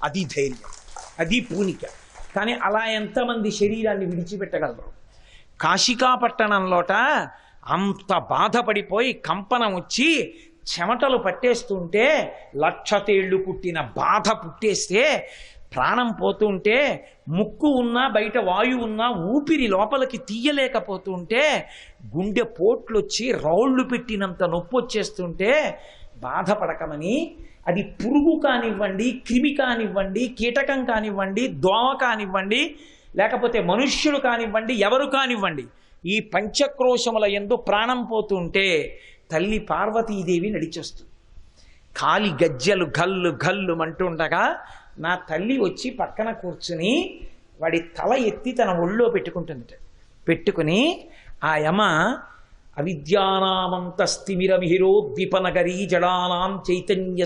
అది ధైర్యం, అది పూనిక. కానీ అలా ఎంతమంది శరీరాన్ని విడిచిపెట్టగలరు? కాశికాపట్టణంలోట అంత బాధపడిపోయి కంపనం వచ్చి చెమటలు పట్టేస్తుంటే, లక్ష తేళ్లు పుట్టిన బాధ పుట్టేస్తే, ప్రాణం పోతుంటే, ముక్కు ఉన్నా బయట వాయువు ఉన్నా ఊపిరి లోపలికి తీయలేకపోతుంటే, గుండె పోట్లొచ్చి రౌళ్ళు పెట్టినంత నొప్పి వచ్చేస్తుంటే బాధపడకమని, అది పురుగు కానివ్వండి, క్రిమి కానివ్వండి, కీటకం కానివ్వండి, దోమ కానివ్వండి, లేకపోతే మనుష్యులు కానివ్వండి, ఎవరు కానివ్వండి, ఈ పంచక్రోశముల యందు ప్రాణం పోతుంటే తల్లి పార్వతీదేవి నడిచొస్తుంది. కాలి గజ్జలు గల్లు గల్లు అంటుండగా నా తల్లి వచ్చి పక్కన కూర్చుని వాడి తల ఎత్తి తన ఒళ్ళో పెట్టుకుంటుంది. పెట్టుకుని ఆ యమ అవిద్యానామంతస్తిమిరమిహిరోద్దీపనగరీ జడానాం చైతన్య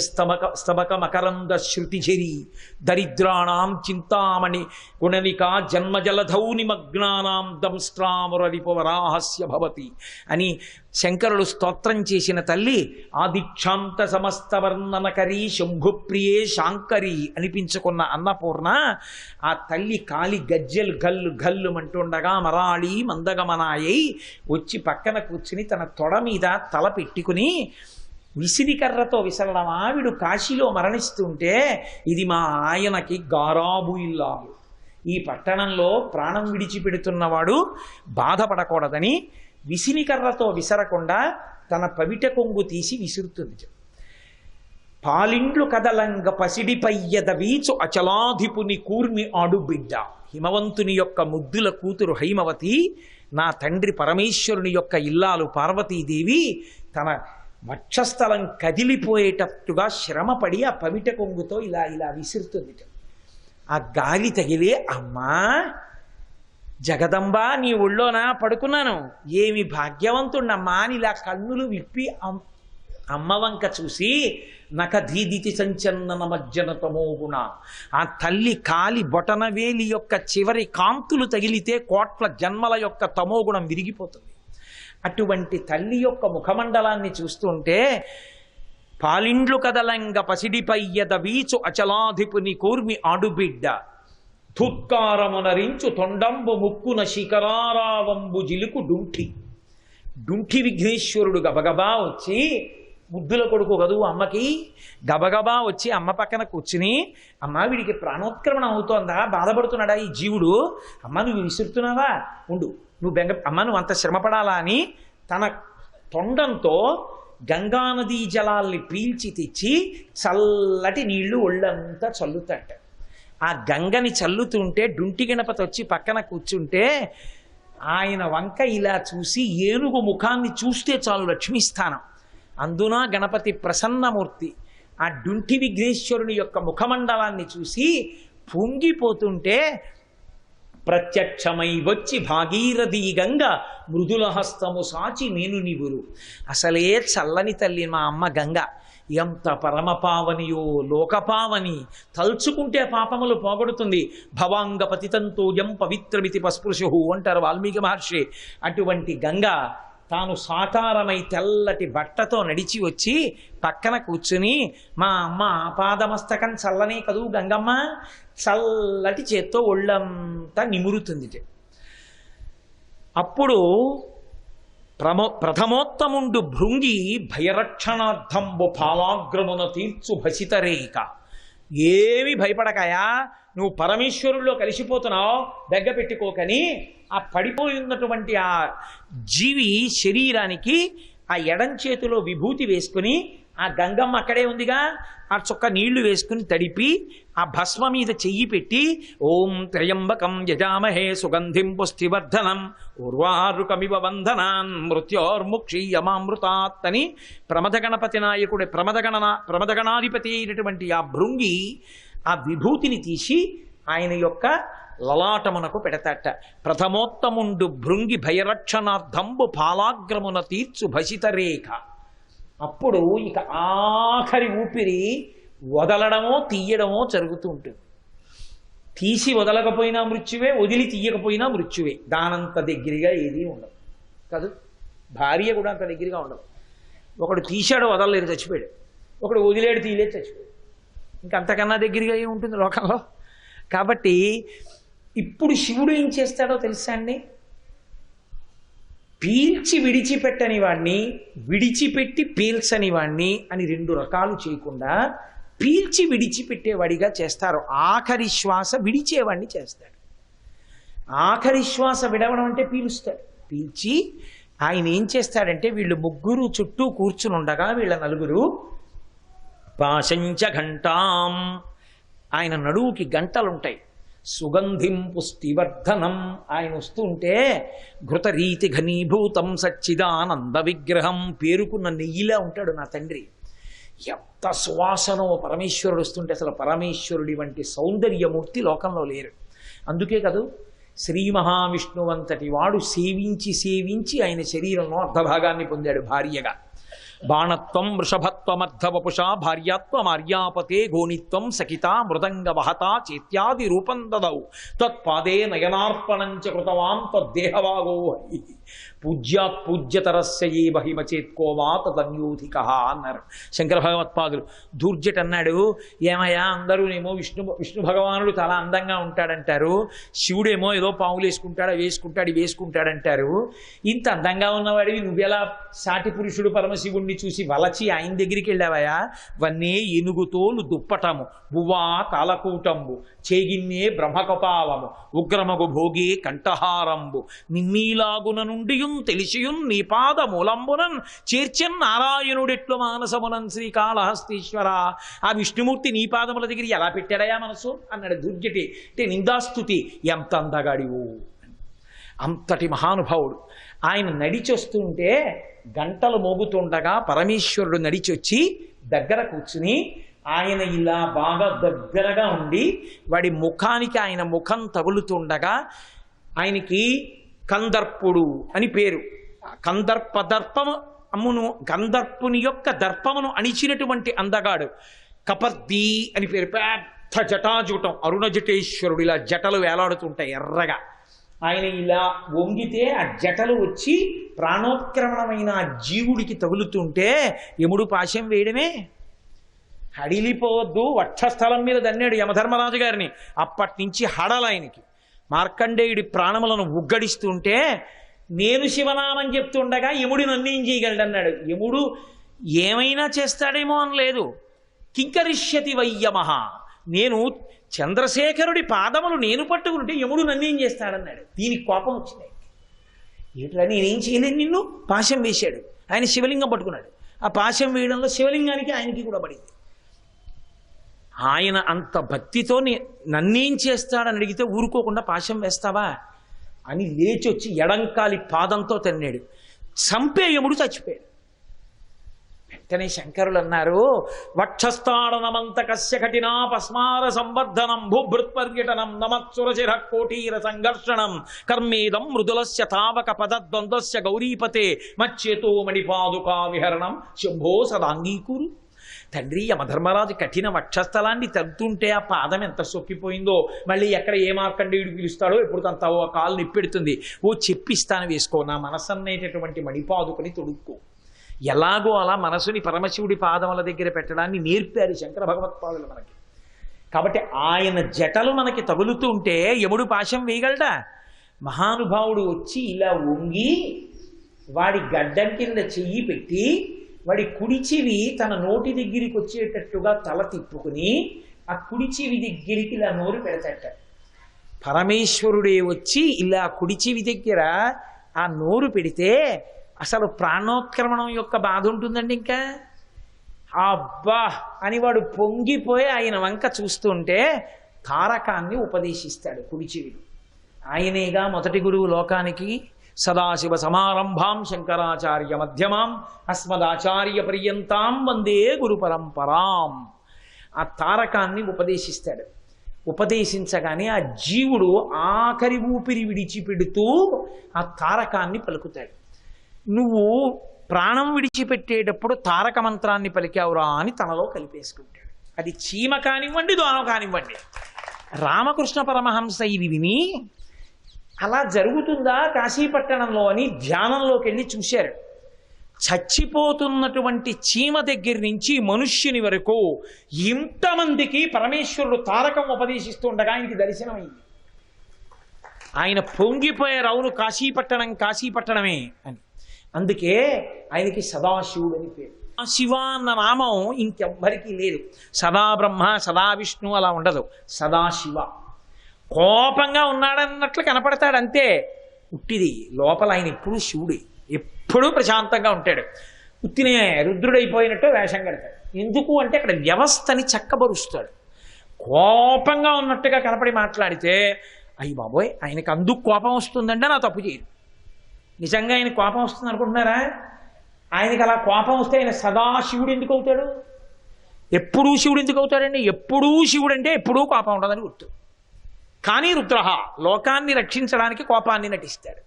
స్తబక మకరంద శృతిఝరీ దరిద్రాణం చింతామణి గుణనికా జన్మజలధౌ నిమగ్నానాం దంస్ట్రామురరిపువరాహస్య భవతి అని శంకరులు స్తోత్రం చేసిన తల్లి ఆదిక్షాంత సమస్త వర్ణనకరీ శంభుప్రియే శాంకరి అనిపించుకున్న అన్నపూర్ణ ఆ తల్లి కాలి గజ్జలు గల్లు గల్లు అంటుండగా మరాళి మందగమనాయై వచ్చి పక్కన కూర్చుని తన తొడ మీద తల పెట్టుకుని విసిరికర్రతో విసరడం. ఆవిడు కాశీలో మరణిస్తుంటే ఇది మా ఆయనకి గారాబు ఇల్లాలు, ఈ పట్టణంలో ప్రాణం విడిచిపెడుతున్నవాడు బాధపడకూడదని విసినికర్రతో విసరకుండా తన పవిట కొంగు తీసి విసురుతుంది. పాలిండ్లు కదలంగ పసిడిపయ్యద వీచు అచలాధిపుని కూర్మి ఆడుబిడ్డ. హిమవంతుని యొక్క ముద్దుల కూతురు హైమవతి, నా తండ్రి పరమేశ్వరుని యొక్క ఇల్లాలు పార్వతీదేవి తన వక్షస్థలం కదిలిపోయేటట్టుగా శ్రమపడి ఆ పవిట కొంగుతో ఇలా ఇలా విసురుతుంది. ఆ గాలి తగిలే అమ్మా జగదంబా నీ ఒళ్ళోనా పడుకున్నాను, ఏమి భాగ్యవంతుణ్ణమ్మా అని ఇలా కన్నులు విప్పి అమ్మ వంక చూసి నఖధీదితి సంచన్నన మజ్జనతమో గుణ. ఆ తల్లి కాలి బొటనవేలి యొక్క చివరి కాంతులు తగిలితే కోట్ల జన్మల యొక్క తమోగుణం విరిగిపోతుంది. అటువంటి తల్లి యొక్క ముఖమండలాన్ని చూస్తుంటే పాలిండ్లు కదలంగ పసిడిపయ్యద వీచు అచలాధిపుని కూర్మి ఆడుబిడ్డ ధుత్కారమునరించు తొండంబు ముక్కున శిఖరారావంబు జిలుకు డుంఠి విఘ్నేశ్వరుడు గబగబా వచ్చి, ముద్దుల కొడుకు కదూ అమ్మకి, గబగబా వచ్చి అమ్మ పక్కన కూర్చుని, అమ్మ వీడికి ప్రాణోత్క్రమణ అవుతోందా, బాధపడుతున్నాడా ఈ జీవుడు, అమ్మ నువ్వు విసురుతున్నావా, ఉండు నువ్వు అమ్మ నువ్వు అంత శ్రమపడాలా అని తన తొండంతో గంగానదీ జలాల్ని పీల్చి తెచ్చి చల్లటి నీళ్లు ఒళ్ళంతా చల్లుతాట. ఆ గంగని చల్లుతుంటే డుంటి గణపతి వచ్చి పక్కన కూర్చుంటే ఆయన వంక ఇలా చూసి ఏనుగు ముఖాన్ని చూస్తే చాలు లక్ష్మీస్థానం. అందున గణపతి ప్రసన్నమూర్తి ఆ డుంటి విఘ్నేశ్వరుని యొక్క ముఖమండలాన్ని చూసి పొంగిపోతుంటే ప్రత్యక్షమై వచ్చి భాగీరథీ గంగ మృదుల హస్తము సాచి నేను నివురు. అసలే చల్లని తల్లి మా అమ్మ గంగ, ఎంత పరమపావనియో లోకపావని, తలుచుకుంటే పాపములు పోగొడుతుంది. భవాంగ పతితంతోయం పవిత్రమితి పస్పృశు అంటారు వాల్మీకి మహర్షి. అటువంటి గంగ తాను సాకారమై తెల్లటి బట్టతో నడిచి వచ్చి పక్కన కూర్చుని, మా అమ్మ ఆపాదమస్తకం చల్లనే కదూ గంగమ్మ, చల్లటి చేత్తో ఒళ్ళంతా నిమురుతుంది. అప్పుడు ప్రథమోత్తముండు భృంగి భయరక్షణార్థంబు భావాగ్రమున తీర్చు భసితరేక. ఏమి భయపడకాయా, నువ్వు పరమేశ్వరుల్లో కలిసిపోతున్నావు, బెగ్గ పెట్టుకోకని ఆ పడిపోయి ఉన్నటువంటి ఆ జీవి శరీరానికి ఆ ఎడం చేతిలో విభూతి వేసుకుని, ఆ గంగమ్మ అక్కడే ఉందిగా, ఆ చుక్క నీళ్లు వేసుకుని తడిపి ఆ భస్మ మీద చెయ్యి పెట్టి ఓం త్రయంబకం యజామహే సుగంధిం పుష్టివర్ధనం ఉర్వారుకమివ వందనాన్ మృత్యోర్ముక్షీయమామృతాత్ అని ప్రమద గణపతి నాయకుడి ప్రమదగణాధిపతి అయినటువంటి ఆ భృంగి ఆ విభూతిని తీసి ఆయన యొక్క లలాటమునకు పెడతాట. ప్రథమోత్తముండు భృంగి భయరక్షణార్థంబు పాలాగ్రమున తీర్చు భసితరేఖ. అప్పుడు ఇక ఆఖరి ఊపిరి వదలడమో తీయడమో జరుగుతూ ఉంటుంది. తీసి వదలకపోయినా మృత్యువే, వదిలి తీయకపోయినా మృత్యువే. దానంత దగ్గరగా ఏదీ ఉండదు కాదు. భార్య కూడా అంత దగ్గరగా ఉండదు. ఒకడు తీశాడు వదలలేదు చచ్చిపోయాడు, ఒకడు వదిలేడు తీయలేదు చచ్చిపోయాడు. ఇంకంతకన్నా దగ్గరగా ఏమి ఉంటుంది లోకంలో. కాబట్టి ఇప్పుడు శివుడు ఏం చేస్తాడో తెలుసా అండి? పీల్చి విడిచిపెట్టని వాడిని, విడిచిపెట్టి పీల్చని వాడిని అని రెండు రకాలు చేయకుండా పీల్చి విడిచిపెట్టేవాడిగా చేస్తారు. ఆఖరి శ్వాస విడిచేవాడిని చేస్తాడు. ఆఖరి శ్వాస విడవడం అంటే పీలుస్తాడు. పీల్చి ఆయన ఏం చేస్తాడంటే వీళ్ళు ముగ్గురు చుట్టూ కూర్చుని ఉండగా వీళ్ళ నలుగురు పాశంచ ఘంటాం, ఆయన నడువుకి గంటలుంటాయి. సుగంధిం పుష్టివర్ధనం, ఆయన వస్తుంటే ఘృతరీతి ఘనీభూతం సచ్చిదానంద విగ్రహం, పేరుకున్న నెయ్యిలా ఉంటాడు నా తండ్రి. ఎంత సువాసనో పరమేశ్వరుడు వస్తుంటే అసలు పరమేశ్వరుడి వంటి సౌందర్యమూర్తి లోకంలో లేరు. అందుకే కదూ శ్రీ మహావిష్ణువంతటి వాడు సేవించి సేవించి ఆయన శరీరంలో అర్ధభాగాన్ని పొందాడు భార్యగా. బాణత్వం వృషభత్వమర్ధవపుషా భార్యాత్వం ఆర్యాపతే గోణిత్వం సఖిత మృదంగ వహత చేత్యాది రూపం దదౌ తత్పాదే నయనార్పణంచ కృతవాం తద్దేహవాగో హరి పూజ్యాత్ పూజ్యతరస్య ఏ బహిమచేత్కోవా తదన్యోధిక అన్నారు శంకర భగవత్పాదులు. దూర్జట్ అన్నాడు, ఏమయ్యా అందరూనేమో విష్ణు భగవానుడు చాలా అందంగా ఉంటాడంటారు, శివుడేమో ఏదో పావులు వేసుకుంటాడు వేసుకుంటాడు వేసుకుంటాడంటారు, ఇంత అందంగా ఉన్నవాడివి నువ్వెలా సాటి పురుషుడు పరమశివుణ్ణి చూసి వలచి ఆయన దగ్గరికి వెళ్ళావయా? వన్నే ఏనుగుతోలు దుప్పటము బువ్వా కాలకూటంబు చేగిన్నే బ్రహ్మకపాలము ఉగ్రమగు భోగే కంఠహారంబు నిన్నీలాగున నుండియున్ తెలిసియున్ నీ పాద మూలంబునన్ చేర్చన్ నారాయణుడెట్లు మానసమునన్ శ్రీకాళహస్తీశ్వర. ఆ విష్ణుమూర్తి నీ పాదముల దగ్గర ఎలా పెట్టాడయా మనసు అన్నాడు దుర్జటి. అంటే నిందాస్తుతి, ఎంత అందగాడివు. అంతటి మహానుభావుడు ఆయన నడిచొస్తుంటే గంటలు మోగుతుండగా పరమేశ్వరుడు నడిచొచ్చి దగ్గర కూర్చుని ఆయన ఇలా బాగా దగ్గరగా ఉండి వాడి ముఖానికి ఆయన ముఖం తగులుతుండగా ఆయనకి కందర్పుడు అని పేరు. కందర్పదర్పము అమ్మును గంధర్పుని యొక్క దర్పమును అణిచినటువంటి అందగాడు. కపర్ది అని పేరు. పెద్ద జటాజూటం, అరుణ జటేశ్వరుడు, ఇలా జటలు వేలాడుతుంటాయి ఎర్రగా. ఆయన ఇలా వంగితే ఆ జటలు వచ్చి ప్రాణోత్క్రమణమైన ఆ జీవుడికి తగులుతుంటే యముడు పాశం వేయడమే. హడిలిపోవద్దు, వక్షస్థలం మీద దన్నాడు యమధర్మరాజు గారిని. అప్పటి నుంచి హడలు ఆయనకి. మార్కండేయుడి ప్రాణములను ఉగ్గడిస్తుంటే నేను శివనామని చెప్తుండగా యముడు నన్నేం చేయగలడన్నాడు. యముడు ఏమైనా చేస్తాడేమో అని లేదు. కింకరిష్యతి వయ్యమహ, నేను చంద్రశేఖరుడి పాదములు నేను పట్టుకుంటే యముడు నన్నేం చేస్తాడన్నాడు. దీనికి కోపం వచ్చింది. ఏట్లా నేనేం చేయలేను నిన్ను, పాశం వేశాడు. ఆయన శివలింగం పట్టుకున్నాడు. ఆ పాశం వేయడంలో శివలింగానికి ఆయనకి కూడా పడింది. ఆయన అంత భక్తితో నన్నేం చేస్తాడని అడిగితే ఊరుకోకుండా పాశం వేస్తావా అని లేచొచ్చి ఎడంకాలి పాదంతో తన్నాడు. చంపేయముడు చచ్చిపోయాడు. వెంటనే శంకరులు అన్నారు, వక్షస్థాడనమంత కస్య కఠినా పస్మార సంవర్ధనం భూభృత్పర్యటనం నమత్సురశిర కోటీర సంఘర్షణం కర్మేదం మృదులస్య తావక పదద్వంద్వస్య గౌరీపతే మచ్చేతో మణిపాదుకా విహరణం శంభో సదాంగీకూరు. తండ్రి యమధర్మరాజు కఠిన వక్షస్థలాన్ని తగ్గుతుంటే ఆ పాదం ఎంత సొక్కిపోయిందో, మళ్ళీ ఎక్కడ ఏ మార్కండేయుడు పిలుస్తాడో ఎప్పుడు తన ఓ కాలు నిప్పెడుతుంది. ఓ చెప్పిస్తాను వేసుకో, నా మనసు అనేటటువంటి మణిపాదుకని తొడుక్కో. ఎలాగో అలా మనసుని పరమశివుడి పాదముల దగ్గర పెట్టడాన్ని నేర్పారు శంకర భగవత్పాదులు మనకి. కాబట్టి ఆయన జటలు మనకి తగులుతుంటే యముడు పాశం వేయగలడా? మహానుభావుడు వచ్చి ఇలా వంగి వాడి గడ్డం కింద చెయ్యి పెట్టి వాడి కుడి చెవి తన నోటి దగ్గరికి వచ్చేటట్టుగా తల తిప్పుకుని ఆ కుడి చెవి దగ్గరికి ఇలా నోరు పెడతాట. పరమేశ్వరుడే వచ్చి ఇలా కుడి చెవి దగ్గర ఆ నోరు పెడితే అసలు ప్రాణోత్క్రమణం యొక్క బాధ ఉంటుందండి. ఇంకా అబ్బా అని వాడు పొంగిపోయి ఆయన వంక చూస్తుంటే తారకాన్ని ఉపదేశిస్తాడు కుడి చెవిలో. ఆయనేగా మొదటి గురువు లోకానికి. సదాశివ సమారంభాం శంకరాచార్య మధ్యమాం అస్మదాచార్య పర్యంతాం వందే గురు పరంపరాం. ఆ తారకాన్ని ఉపదేశిస్తాడు. ఉపదేశించగానే ఆ జీవుడు ఆఖరి ఊపిరి విడిచిపెడుతూ ఆ తారకాన్ని పలుకుతాడు. నువ్వు ప్రాణం విడిచిపెట్టేటప్పుడు తారక మంత్రాన్ని పలికావురా అని తనలో కలిపేసుకుంటాడు. అది చీమ కానివ్వండి, దోమ కానివ్వండి. రామకృష్ణ పరమహంస ఇది విని అలా జరుగుతుందా కాశీపట్టణంలో అని ధ్యానంలోకి వెళ్ళి చూశారు. చచ్చిపోతున్నటువంటి చీమ దగ్గర నుంచి మనుష్యుని వరకు ఇంతమందికి పరమేశ్వరుడు తారకం ఉపదేశిస్తూ ఉండగా ఆయనకి దర్శనమైంది. ఆయన పొంగిపోయారు, అవును కాశీపట్టణమే అని. అందుకే ఆయనకి సదాశివుడు అని పేరు. శివ అన్న నామం ఇంకెవ్వరికీ లేదు. సదా బ్రహ్మ, సదా విష్ణు అలా ఉండదు. సదాశివ. కోపంగా ఉన్నాడన్నట్లు కనపడతాడు అంతే, ఉట్టిది. లోపల ఆయన ఎప్పుడూ శివుడే, ఎప్పుడూ ప్రశాంతంగా ఉంటాడు. ఉత్తినే రుద్రుడైపోయినట్టు వేషం కడతాడు. ఎందుకు అంటే అక్కడ వ్యవస్థని చక్కబరుస్తాడు. కోపంగా ఉన్నట్టుగా కనపడి మాట్లాడితే అయ్యి బాబోయ్ ఆయనకి అందుకు కోపం వస్తుందంటే నా తప్పు చేయరు. నిజంగా ఆయన కోపం వస్తుంది అనుకుంటున్నారా? ఆయనకి అలా కోపం వస్తే ఆయన సదాశివుడు ఎందుకు అవుతాడు? ఎప్పుడూ శివుడు ఎందుకు అవుతాడండి? ఎప్పుడూ శివుడు అంటే ఎప్పుడూ కోపం ఉండదని గుర్తు. కానీ రుద్రహ లోకాన్ని రక్షించడానికి కోపాన్ని నటిస్తాడు.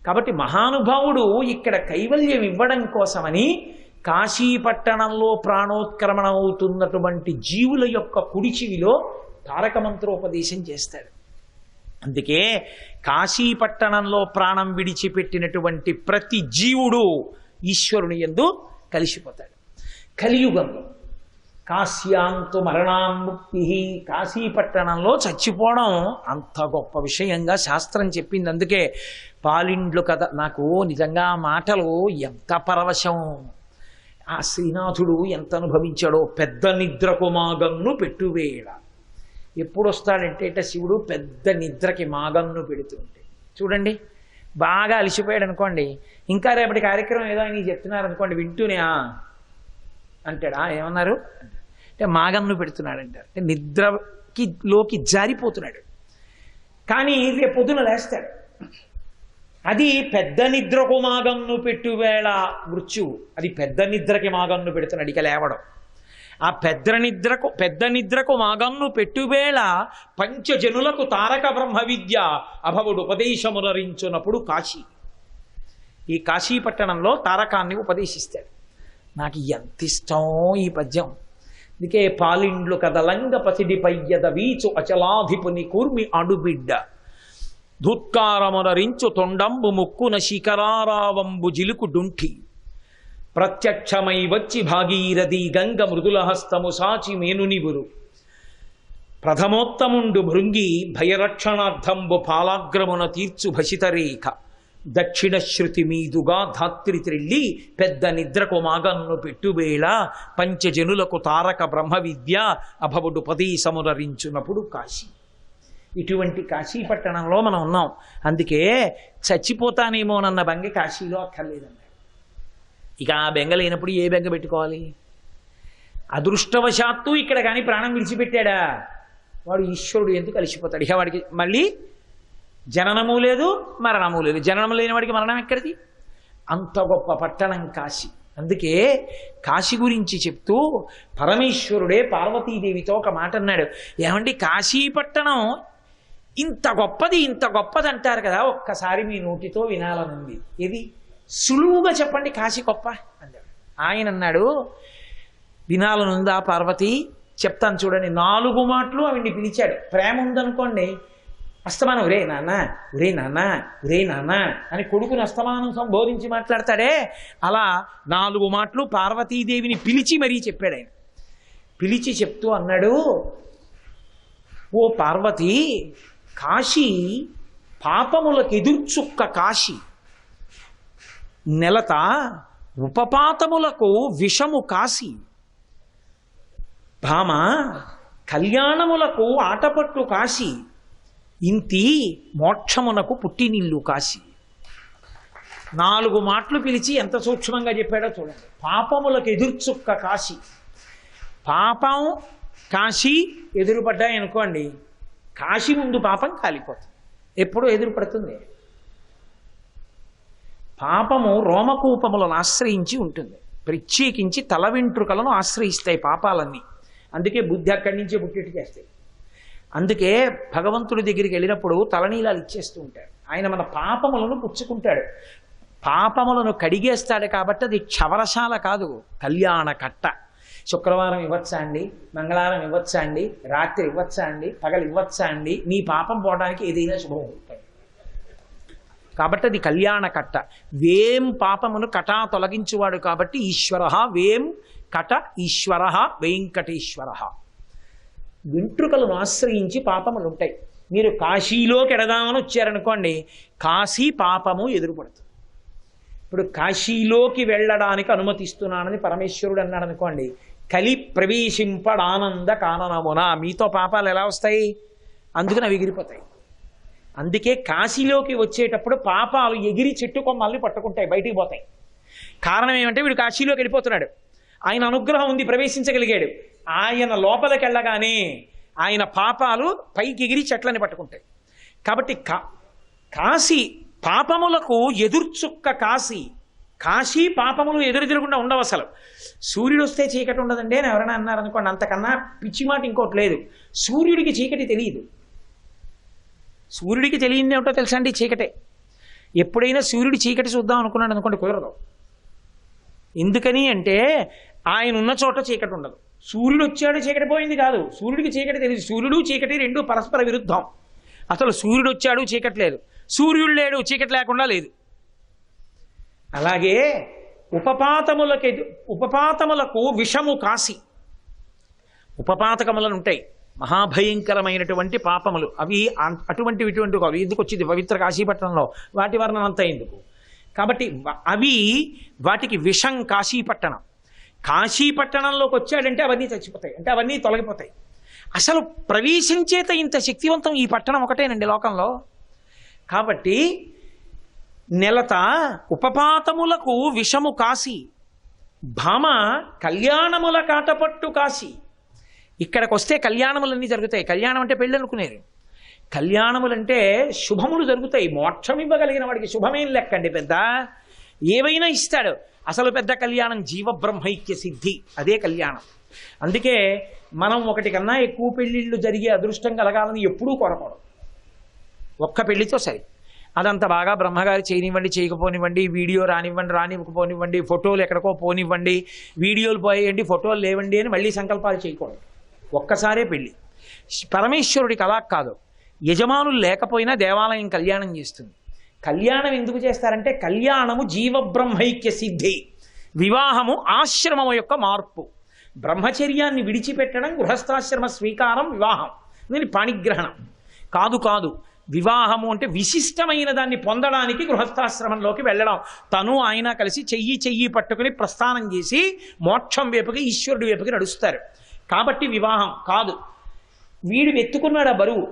కాబట్టి మహానుభావుడు ఇక్కడ కైవల్యం ఇవ్వడం కోసమని కాశీపట్టణంలో ప్రాణోత్క్రమణ అవుతున్నటువంటి జీవుల యొక్క కుడి చెవిలో తారక మంత్రోపదేశం చేస్తాడు. అందుకే కాశీపట్టణంలో ప్రాణం విడిచిపెట్టినటువంటి ప్రతి జీవుడు ఈశ్వరుని యందు కలిసిపోతాడు. కలియుగంలో కాశ్యాంతు మరణాన్ముక్తి, కాశీపట్టణంలో చచ్చిపోవడం అంత గొప్ప విషయంగా శాస్త్రం చెప్పింది. అందుకే పాలిండ్లు కథ, నాకు నిజంగా ఆ మాటలు ఎంత పరవశం. ఆ శ్రీనాథుడు ఎంత అనుభవించాడో. పెద్ద నిద్రకు మాగన్ను పెట్టువేళ. ఎప్పుడు వస్తాడంటే శివుడు పెద్ద నిద్రకి మాగన్ను పెడుతుంటే, చూడండి బాగా అలసిపోయాడు అనుకోండి, ఇంకా రేపటి కార్యక్రమం ఏదో ఆయన చెప్తున్నారు అనుకోండి, వింటూనే అంటాడా ఏమన్నారు అంటే మాగన్ను పెడుతున్నాడు అంటారు. అంటే నిద్రలోకి జారిపోతున్నాడు. కానీ రేపు పొద్దున లేస్తాడు. అది పెద్ద నిద్రకు మాగన్ను పెట్టువేళ మృత్యువు. అది పెద్ద నిద్రకి మాగన్ను పెడుతున్నాడు ఇక లేవడం. ఆ పెద్ద నిద్రకు మాగన్ను పెట్టువేళ పంచజనులకు తారక బ్రహ్మ విద్య అభవుడు ఉపదేశమునరించునప్పుడు కాశీ. ఈ కాశీపట్టణంలో తారకాన్ని ఉపదేశిస్తాడు. నాకు ఎంత ఇష్టం ఈ పద్యం. అందుకే పాలిండ్లు కదలంగ పసిడి పయ్యద వీచు అచలాధిపుని కూర్మి అడుబిడ్డ ధుత్కారమునరించు తొండంబు ముక్కున శిఖరారావంబు జిలుకు డుంఠి ప్రత్యక్షమై వచ్చి భాగీరథి గంగ మృదుల హస్తము సాచి మేనునివురు ప్రథమోత్తముండు భృంగి భయరక్షణార్థంబు పాలాగ్రమున తీర్చు భసితరేఖ దక్షిణ శృతి మీదుగా ధాత్రి త్రిల్లి పెద్ద నిద్రకు మాగన్ను పెట్టువేళ పంచజనులకు తారక బ్రహ్మ విద్య అభవుడు ఉపదేశమునరించునప్పుడు కాశీ. ఇటువంటి కాశీపట్టణంలో మనం ఉన్నాం. అందుకే చచ్చిపోతానేమోనన్న బెంగ కాశీలో అక్కర్లేదన్నాడు. ఇక ఆ బెంగ లేనప్పుడు ఏ బెంగ పెట్టుకోవాలి? అదృష్టవశాత్తు ఇక్కడ కానీ ప్రాణం విడిచిపెట్టాడా వాడు ఈశ్వరుడు ఎందుకు కలిసిపోతాడు. ఇక వాడికి మళ్ళీ జననము లేదు, మరణము లేదు. జననం లేని వాడికి మరణం ఎక్కడిది? అంత గొప్ప పట్టణం కాశీ. అందుకే కాశీ గురించి చెప్తూ పరమేశ్వరుడే పార్వతీదేవితో ఒక మాట అన్నాడు. ఏమండి కాశీపట్టణం ఇంత గొప్పది అంటారు కదా, ఒక్కసారి మీ నోటితో వినాలనుంది. ఏది సులువుగా చెప్పండి కాశీ గొప్ప అన్నాడు. ఆయన అన్నాడు, వినాలనుందా పార్వతి? చెప్తాను చూడండి. 4 మాటలు ఆవిడ్ని పిలిచాడు. ప్రేమ ఉందనుకోండి, అస్తమానం ఒరే నాన్న ఒరే నాన్న ఒరే నాన్న అని కొడుకుని అస్తమానం సంబోధించి మాట్లాడతాడే, అలా 4 మాటలు పార్వతీదేవిని పిలిచి మరీ చెప్పాడు ఆయన. పిలిచి చెప్తూ అన్నాడు, ఓ పార్వతి, కాశీ పాపములకు ఎదుర్చుక్క కాశీ, నెలత ఉపపాతములకు విషము కాశీ, భామ కళ్యాణములకు ఆటపట్టు కాశీ, ఇంతి మోక్షమునకు పుట్టినిల్లు కాశీ. 4 మాటలు పిలిచి ఎంత సూక్ష్మంగా చెప్పాడో చూడండి. పాపములకు ఎదుర్చుక్క కాశీ. పాపం కాశీ ఎదురుపడ్డాయనుకోండి, కాశీ ముందు పాపం కాలిపోతుంది. ఎప్పుడూ ఎదురుపడుతుంది. పాపము రోమకూపములను ఆశ్రయించి ఉంటుంది. ప్రత్యేకించి తల వెంట్రుకలను ఆశ్రయిస్తాయి పాపాలన్నీ. అందుకే బుద్ధి అక్కడి నుంచే పుట్టిట్టు చేస్తాయి. అందుకే భగవంతుడి దగ్గరికి వెళ్ళినప్పుడు తలనీలాలు ఇచ్చేస్తూ ఉంటాడు. ఆయన మన పాపములను పుచ్చుకుంటాడు, పాపములను కడిగేస్తాడు. కాబట్టి అది క్షవరశాల కాదు, కళ్యాణ కట్ట. శుక్రవారం ఇవ్వచ్చా అండి, మంగళవారం ఇవ్వచ్చా అండి, రాత్రి ఇవ్వచ్చా అండి, పగలు ఇవ్వచ్చా అండి, నీ పాపం పోవడానికి ఏదైనా శుభం ఉంటుంది. కాబట్టి అది కళ్యాణ కట్ట. వేం పాపమును కటా తొలగించువాడు కాబట్టి ఈశ్వర వేం కట ఈశ్వర వెంకటేశ్వర. వెంట్రుకలను ఆశ్రయించి పాపములు ఉంటాయి. మీరు కాశీలోకి ఎడదామని వచ్చారనుకోండి, కాశీ పాపము ఎదురుపడుతుంది. ఇప్పుడు కాశీలోకి వెళ్ళడానికి అనుమతిస్తున్నానని పరమేశ్వరుడు అన్నాడు అనుకోండి, కలి ప్రవేశింపడానంద కాననమున మీతో పాపాలు ఎలా వస్తాయి? అందుకని అవి ఎగిరిపోతాయి. అందుకే కాశీలోకి వచ్చేటప్పుడు పాపాలు ఎగిరి చెట్టు కొమ్మల్ని పట్టుకుంటాయి, బయటికి పోతాయి. కారణం ఏమంటే వీడు కాశీలోకి వెళ్ళిపోతున్నాడు, ఆయన అనుగ్రహం ఉంది, ప్రవేశించగలిగాడు. ఆయన లోపలికి వెళ్ళగానే ఆయన పాపాలు పైకి ఎగిరి చెట్లని పట్టుకుంటాయి. కాబట్టి కాశీ పాపములకు ఎదుర్చుక్క కాశీ. కాశీ పాపములు ఎదురు తిరగకుండా ఉండవు. అసలు సూర్యుడు వస్తే చీకటి ఉండదండి అని ఎవరైనా అన్నారనుకోండి, అంతకన్నా పిచ్చి మాట ఇంకోటి లేదు. సూర్యుడికి చీకటి తెలియదు. సూర్యుడికి తెలియదు ఏమిటో తెలుసా అండి? చీకటే. ఎప్పుడైనా సూర్యుడి చీకటి చూద్దాం అనుకున్నాడు అనుకోండి, కుదరదు. ఎందుకని అంటే ఆయన ఉన్న చోట చీకటి ఉండదు. సూర్యుడు వచ్చాడు చీకటి పోయింది కాదు, సూర్యుడికి చీకటి తెలియదు. సూర్యుడు చీకటి రెండు పరస్పర విరుద్ధం. అసలు సూర్యుడు వచ్చాడు చీకటి లేదు, సూర్యుడు లేడు చీకటి లేకుండా లేదు. అలాగే ఉపపాతములకు విషము కాశీ. ఉపపాతకములను ఉంటాయి, మహాభయంకరమైనటువంటి పాపములు. అవి ఇటువంటి కాదు. ఎందుకు వచ్చింది పవిత్ర కాశీపట్నంలో? వాటి వర్ణన అంతా ఎందుకు? కాబట్టి అవి వాటికి విషం కాశీపట్టణం. కాశీపట్టణంలోకి వచ్చాడంటే అవన్నీ చచ్చిపోతాయి, అంటే అవన్నీ తొలగిపోతాయి. అసలు ప్రవేశం చేత ఇంత శక్తివంతం ఈ పట్టణం ఒకటేనండి లోకంలో. కాబట్టి నెలత ఉపపాతములకు విషము కాశీ, భామ కళ్యాణముల కాటపట్టు కాశీ. ఇక్కడికి వస్తే కళ్యాణములన్నీ జరుగుతాయి. కళ్యాణం అంటే పెళ్ళి అనుకునేరు. కళ్యాణములంటే శుభములు జరుగుతాయి. మోక్షం ఇవ్వగలిగిన వాడికి శుభమేం లెక్కండి, పెద్ద ఏవైనా ఇస్తాడు. అసలు పెద్ద కళ్యాణం జీవబ్రహ్మైక్య సిద్ధి, అదే కళ్యాణం. అందుకే మనం ఒకటి కన్నా ఎక్కువ పెళ్ళిళ్ళు జరిగే అదృష్టం కలగాలని ఎప్పుడూ కోరకూడదు. ఒక్క పెళ్లితో సరి. అదంతా బాగా బ్రహ్మగారు చేయనివ్వండి, చేయకపోనివ్వండి, వీడియో రానివ్వకపోనివ్వండి, ఫోటోలు ఎక్కడికో పోనివ్వండి, వీడియోలు పోయేయండి, ఫోటోలు లేవండి అని మళ్ళీ సంకల్పాలు చేయకూడదు. ఒక్కసారే పెళ్ళి. పరమేశ్వరుడికి అలా కాదు. యజమానులు లేకపోయినా దేవాలయం కళ్యాణం చేస్తుంది. కళ్యాణం ఎందుకు చేస్తారంటే కళ్యాణము జీవబ్రహ్మైక్య సిద్ధి, వివాహము ఆశ్రమం యొక్క మార్పు. బ్రహ్మచర్యాన్ని విడిచిపెట్టడం, గృహస్థాశ్రమ స్వీకారం వివాహం. దీని పాణిగ్రహణం కాదు. వివాహము అంటే విశిష్టమైన దాన్ని పొందడానికి గృహస్థాశ్రమంలోకి వెళ్ళడం. తను ఆయన కలిసి చెయ్యి పట్టుకుని ప్రస్థానం చేసి మోక్షం వైపుకి, ఈశ్వరుడి వైపుకి నడుస్తారు. కాబట్టి వివాహం కాదు. వీడు ఎత్తుకున్నాడు ఆ బరువు,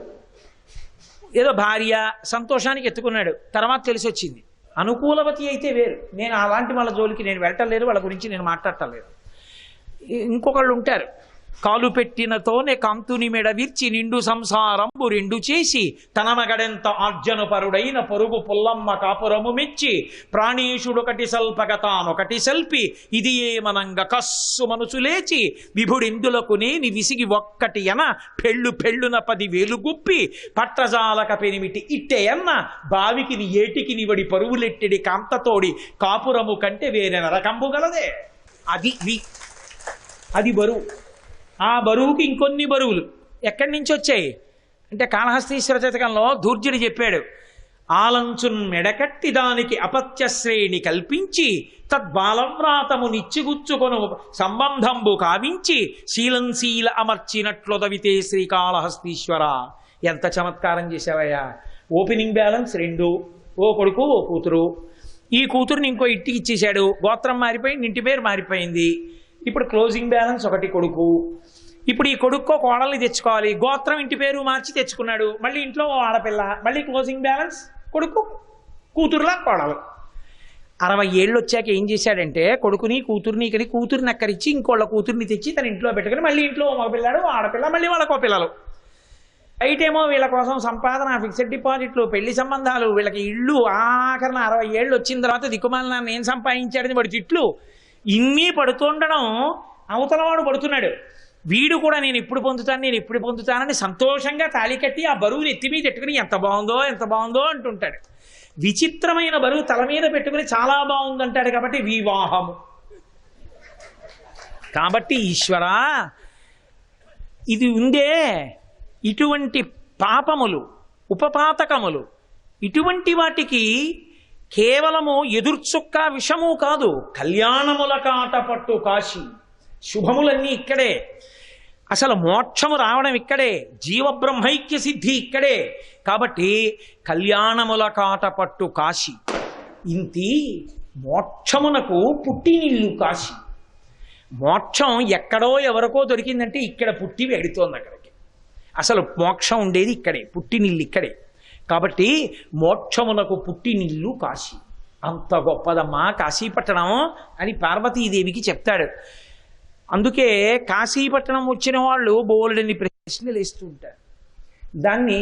ఏదో భార్య సంతోషానికి ఎత్తుకున్నాడు, తర్వాత తెలిసి వచ్చింది. అనుకూలవతి అయితే వేరు. నేను అలాంటి వాళ్ళ జోలికి నేను వెళ్ళటం లేదు, వాళ్ళ గురించి నేను మాట్లాడటం లేదు. ఇంకొకళ్ళు ఉంటారు, కాలు పెట్టినతోనే కాంతుని మెడ విర్చి నిండు సంసారంబు రెండు చేసి తన మగడెంత ఆర్జనపరుడైన పొరుగు పుల్లమ్మ కాపురము మెచ్చి ప్రాణీషుడొకటి సల్పగతానొకటి సల్పి ఇది ఏమనంగ కస్సు మనసు లేచి విభుడిందులకు నేని విసిగి ఒక్కటి ఎన పెళ్ళున 10,000 గుప్పి పట్టజాలక పెనిమిటి ఇట్టెయన్న బావికి ఏటికి నివడి పరువులెట్టెడి కాంతతోడి కాపురము కంటే వేరే నరకంబు గలదే. అది బరువు. ఆ బరువుకి ఇంకొన్ని బరువులు ఎక్కడి నుంచి వచ్చాయి అంటే కాళహస్తీశ్వర శతకంలో ధూర్జుడు చెప్పాడు, ఆలంచున్ మెడకట్టి దానికి అపత్యశ్రేణి కల్పించి తద్బాలవ్రాతము నిచ్చిగుచ్చుకొను సంబంధంబు కావించి శీల అమర్చినట్లొదవితే శ్రీకాళహస్తీశ్వర. ఎంత చమత్కారం చేశావయ్యా. ఓపెనింగ్ బ్యాలెన్స్ 2, ఓ కొడుకు ఓ కూతురు. ఈ కూతురుని ఇంకో ఇంటికి ఇచ్చేశాడు, గోత్రం మారిపోయింది, ఇంటి పేరు మారిపోయింది. ఇప్పుడు క్లోజింగ్ బ్యాలెన్స్ 1 కొడుకు. ఇప్పుడు ఈ కొడుక్కో కోడల్ని తెచ్చుకోవాలి, గోత్రం ఇంటి పేరు మార్చి తెచ్చుకున్నాడు, మళ్ళీ ఇంట్లో ఆడపిల్ల, మళ్ళీ క్లోజింగ్ బ్యాలెన్స్ కొడుకు, కూతురులా కోడలు. 60 ఏళ్ళు వచ్చాక ఏం చేశాడంటే కొడుకుని కూతుర్ని కని కూతుర్ని అక్కడిచ్చి ఇంకోళ్ళ కూతుర్ని తెచ్చి తన ఇంట్లో పెట్టుకుని మళ్ళీ ఇంట్లో మగపిల్లాడు ఆడపిల్ల, మళ్ళీ వాళ్ళకో పిల్లలు. అయితేమో వీళ్ళ కోసం సంపాదన, ఫిక్స్డ్ డిపాజిట్లు, పెళ్లి సంబంధాలు, వీళ్ళకి ఇళ్ళు. ఆఖరణ 60 ఏళ్ళు వచ్చిన తర్వాత దిక్కుమాలిన నేను సంపాదించాడని వాడి తిట్లు ఇన్ని పడుతుండడం అవతలవాడు పడుతున్నాడు. వీడు కూడా నేను ఎప్పుడు పొందుతానని సంతోషంగా తాళి కట్టి ఆ బరువుని ఎత్తి మీద పెట్టుకుని ఎంత బాగుందో అంటుంటాడు. విచిత్రమైన బరువు తల మీద పెట్టుకుని చాలా బాగుందంటాడు. కాబట్టి వివాహము. కాబట్టి ఈశ్వర ఇది ఉందే, ఇటువంటి పాపములు ఉపపాతకములు ఇటువంటి వాటికి కేవలము ఎదుర్చుక్క విషము కాదు, కళ్యాణముల కాటపట్టు కాశీ. శుభములన్నీ ఇక్కడే, అసలు మోక్షము రావడం ఇక్కడే, జీవబ్రహ్మైక్య సిద్ధి ఇక్కడే. కాబట్టి కళ్యాణముల కాటపట్టు కాశీ. ఇంతి మోక్షమునకు పుట్టినిల్లు కాశీ. మోక్షం ఎక్కడో ఎవరికో దొరికిందంటే ఇక్కడ పుట్టి వెడుతోంది అక్కడికి. అసలు మోక్షం ఉండేది ఇక్కడే, పుట్టినిల్లు ఇక్కడే. కాబట్టి మోక్షమునకు పుట్టినిల్లు కాశీ. అంత గొప్పదమ్మా కాశీపట్టణం అని పార్వతీదేవికి చెప్తాడు. అందుకే కాశీపట్టణం వచ్చిన వాళ్ళు బోలెడని ప్రశ్నలు వేస్తూ ఉంటారు. దాన్ని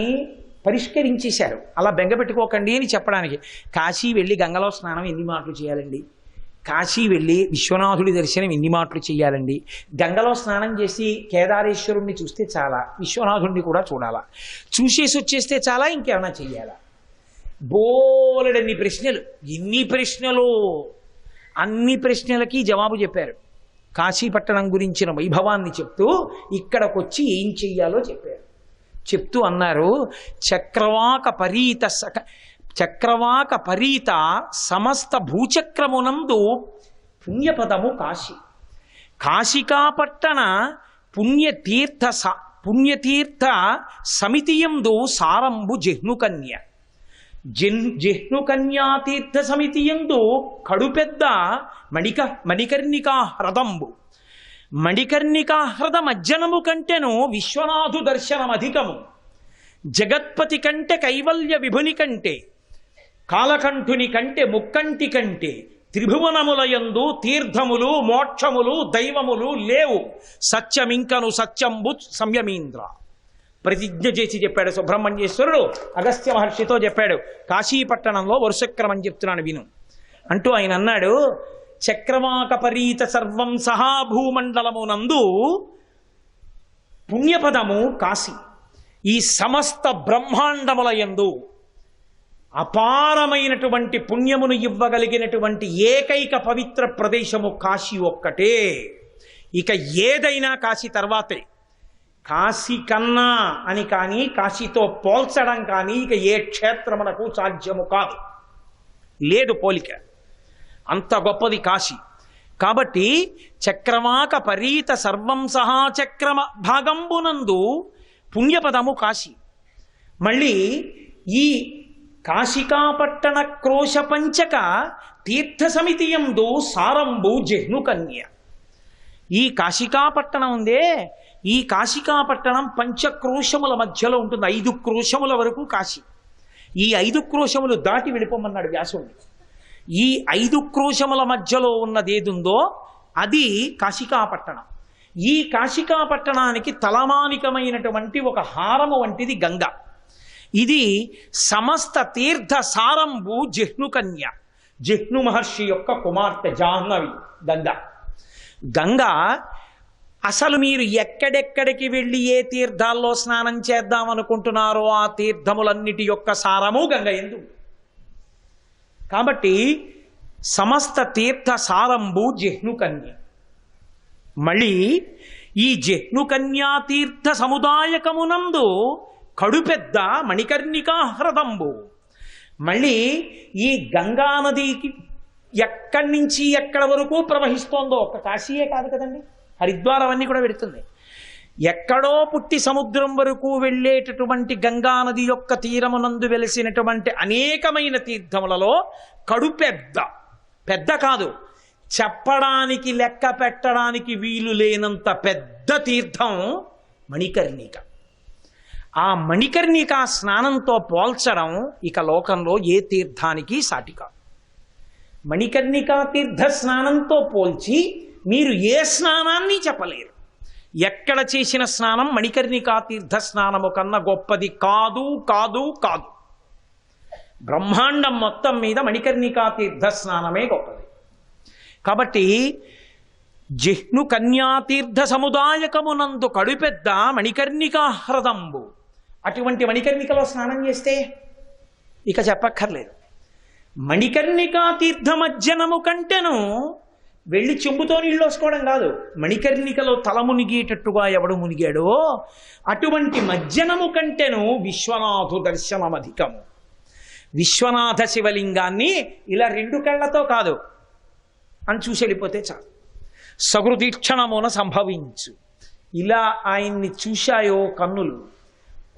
పరిష్కరించేశారు. అలా బెంగపెట్టుకోకండి అని చెప్పడానికి. కాశీ వెళ్ళి గంగలో స్నానం ఎన్ని మాటలు చేయాలండి, కాశీ వెళ్ళి విశ్వనాథుడి దర్శనం ఎన్ని మాటలు చేయాలండి, గంగలో స్నానం చేసి కేదారేశ్వరుణ్ణి చూస్తే చాలా, విశ్వనాథుడిని కూడా చూడాలా, చూసేసి వచ్చేస్తే చాలా, ఇంకేమైనా చెయ్యాలా? బోలెడన్ని ప్రశ్నలు. ఎన్ని ప్రశ్నలు! అన్ని ప్రశ్నలకి జవాబు చెప్పారు. కాశీపట్టణం గురించిన వైభవాన్ని చెప్తూ ఇక్కడికొచ్చి ఏం చెయ్యాలో చెప్పారు. చెప్తూ అన్నారు, చక్రవాక పరీత సమస్త భూచక్రమునందు పుణ్యపదము కాశీ. కాశికాపట్టణ పుణ్యతీర్థ సమితియందు సారంభు జహ్నుకన్య. జహ్నుకన్యాతీర్థ సమితియందు కడుపెద్ద మణికర్ణికా హ్రదంబు. మణికర్ణికా హ్రద మజ్జనము కంటెను విశ్వనాథు దర్శనమధికము. జగత్పతి కంటే కైవల్య విభుని కంటే, కాలకంఠుని కంటే ముక్కంటి కంటే, త్రిభువనములయందు తీర్థములు మోక్షములు దైవములు లేవు. సత్యమింకను సత్యంబు సంయమీంద్ర. ప్రతిజ్ఞ చేసి చెప్పాడు సుబ్రహ్మణ్యేశ్వరుడు. అగస్త్య మహర్షితో చెప్పాడు, కాశీపట్టణంలో వరుసక్రమం చెప్తున్నాను విను అంటూ ఆయన అన్నాడు, చక్రవాకపరీత సర్వం సహా భూమండలమునందు పుణ్యపదము కాశీ. ఈ సమస్త బ్రహ్మాండముల యందు అపారమైనటువంటి పుణ్యమును ఇవ్వగలిగినటువంటి ఏకైక పవిత్ర ప్రదేశము కాశీ ఒక్కటే. ఇక ఏదైనా కాశీ తర్వాతే. కాశీ కన్నా అని కానీ కాశీతో పోల్చడం కానీ ఇక ఏ క్షేత్రమునకు సాధ్యము కాదు, లేదు పోలిక. అంత గొప్పది కాశీ. కాబట్టి చక్రవాక పరీత సర్వం సహా చక్రమ భాగంబునందు పుణ్యపదము కాశీ. మళ్ళీ ఈ కాశికాపట్టణ క్రోశ పంచక తీర్థ సమితియందు సారంభు జహ్నుకన్య. ఈ కాశికాపట్టణం ఉందే, ఈ కాశికాపట్టణం పంచక్రోశముల మధ్యలో ఉంటుంది. 5 క్రోశముల వరకు కాశీ. ఈ 5 క్రోశములు దాటి వెళ్ళిపోమన్నాడు వ్యాసుడిని. ఈ 5 క్రోశముల మధ్యలో ఉన్నదేదుందో అది కాశికాపట్టణం. ఈ కాశికాపట్టణానికి తలమానికమైనటువంటి ఒక హారము వంటిది గంగ. ఇది సమస్త తీర్థ సారంభు జహ్నుకన్య. జహ్ను మహర్షి యొక్క కుమార్తె జాహ్నవి గంగ. గంగ అసలు మీరు ఎక్కడెక్కడికి వెళ్ళి ఏ తీర్థాల్లో స్నానం చేద్దామనుకుంటున్నారో ఆ తీర్థములన్నిటి యొక్క సారము గంగ యందు. కాబట్టి సమస్త తీర్థ సారంభు జహ్నుకన్య. మళ్ళీ ఈ జహ్నుకన్యా తీర్థ సముదాయకమునందు కడుపెద్ద మణికర్ణికా హ్రదంబు. మళ్ళీ ఈ గంగానదికి ఎక్కడి నుంచి ఎక్కడి వరకు ప్రవహిస్తోందో, ఒక్క కాశీయే కాదు కదండి, హరిద్వారం అవన్నీ కూడా పెడుతుంది. ఎక్కడో పుట్టి సముద్రం వరకు వెళ్ళేటటువంటి గంగానది యొక్క తీరమునందు వెలిసినటువంటి అనేకమైన తీర్థములలో కడుపెద్ద, పెద్ద కాదు, చెప్పడానికి లెక్క పెట్టడానికి వీలు లేనంత పెద్ద తీర్థం మణికర్ణిక. ఆ మణికర్ణిక స్నానంతో పోల్చడం ఇక లోకంలో ఏ తీర్థానికి సాటి కాదు. మణికర్ణికా తీర్థ స్నానంతో పోల్చి మీరు ఏ స్నానాన్ని చెప్పలేరు. ఎక్కడ చేసిన స్నానం మణికర్ణికా తీర్థ స్నానము కన్నా గొప్పది కాదు కాదు కాదు. బ్రహ్మాండం మొత్తం మీద మణికర్ణికా తీర్థ స్నానమే గొప్పది. కాబట్టి జిహ్ను కన్యాతీర్థ సముదాయకమునందు కడుపెద్ద మణికర్ణికా హ్రదంబు. అటువంటి మణికర్ణికలో స్నానం చేస్తే ఇక చెప్పక్కర్లేదు. మణికర్ణికా తీర్థమజ్జనము కంటెను వెళ్ళి చెంబుతో నీళ్ళు వేసుకోవడం కాదు, మణికర్ణికలో తల మునిగేటట్టుగా ఎవడు మునిగాడో అటువంటి మజ్జనము కంటెను విశ్వనాథు దర్శనమధికము. విశ్వనాథ శివలింగాన్ని ఇలా 2 కళ్ళతో కాదు అని చూసి వెళ్ళిపోతే చాలు. సగృదీక్షణమున సంభవించు. ఇలా ఆయన్ని చూశాయో కన్నులు,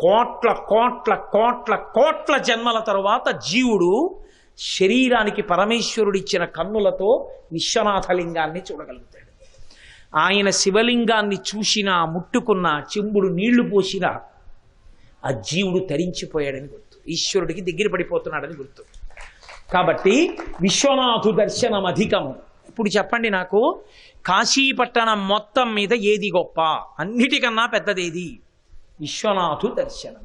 కోట్ల కోట్ల కోట్ల కోట్ల జన్మల తరువాత జీవుడు శరీరానికి పరమేశ్వరుడిచ్చిన కన్నులతో విశ్వనాథలింగాన్ని చూడగలుగుతాడు. ఆయన శివలింగాన్ని చూసినా, ముట్టుకున్నా, చెంబుడు నీళ్లు పోసినా ఆ జీవుడు తరించిపోయాడని గుర్తు, ఈశ్వరుడికి దగ్గర పడిపోతున్నాడని గుర్తు. కాబట్టి విశ్వనాథు దర్శనం అధికము. ఇప్పుడు చెప్పండి నాకు, కాశీపట్టణం మొత్తం మీద ఏది గొప్ప? అన్నిటికన్నా పెద్దదేది? విశ్వనాథు దర్శనం.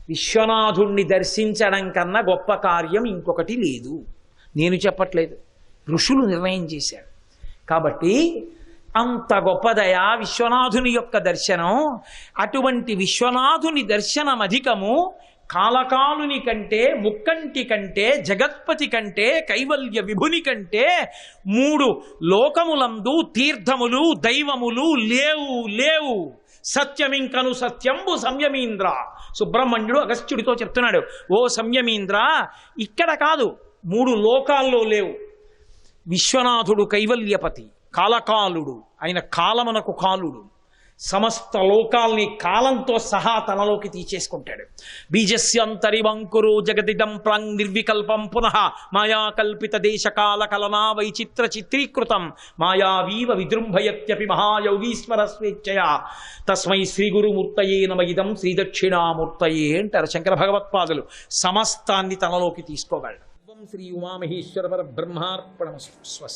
విశ్వనాథుణ్ణి దర్శించడం కన్నా గొప్ప కార్యం ఇంకొకటి లేదు. నేను చెప్పట్లేదు, ఋషులు నిర్ణయం చేశారు. కాబట్టి అంత గొప్పదయా విశ్వనాథుని యొక్క దర్శనం. అటువంటి విశ్వనాథుని దర్శనం అధికము. కాలకాలుని కంటే, ముక్కంటి కంటే, జగత్పతి కంటే, కైవల్య విభుని కంటే 3 లోకములందు తీర్థములు, దైవములు లేవు. సత్యమింకను సత్యంబు సంయమీంద్ర. సుబ్రహ్మణ్యుడు అగస్త్యుడితో చెప్తున్నాడు, ఓ సంయమీంద్ర, ఇక్కడ కాదు, 3 లోకాల్లో లేవు. విశ్వనాథుడు కైవల్యపతి, కాలకాలుడు, ఆయన కాలమునకు కాలుడు, సమస్త లోకాల్ని కాలంతో సహా తనలోకి తీసేసుకుంటాడు. బీజస్యంతరివంకురు జగదిదం ప్రాంగ్ నిర్వికల్పం పునః మాయా కల్పిత దేశకాల కలనా వైచిత్ర చిత్రీకృతం మాయావీవ విజృంభయత్యపి మహాయోగీశ్వర స్వేచ్ఛయా తస్మై శ్రీ గురుమూర్తయే నమ ఇదం శ్రీ దక్షిణామూర్తయే అంటారు శంకర భగవత్పాదులు. సమస్తాన్ని తనలోకి తీసుకోగలడు. శ్రీ ఉమామహేశ్వర పరబ్రహ్మార్పణమస్తు. స్వస్తి.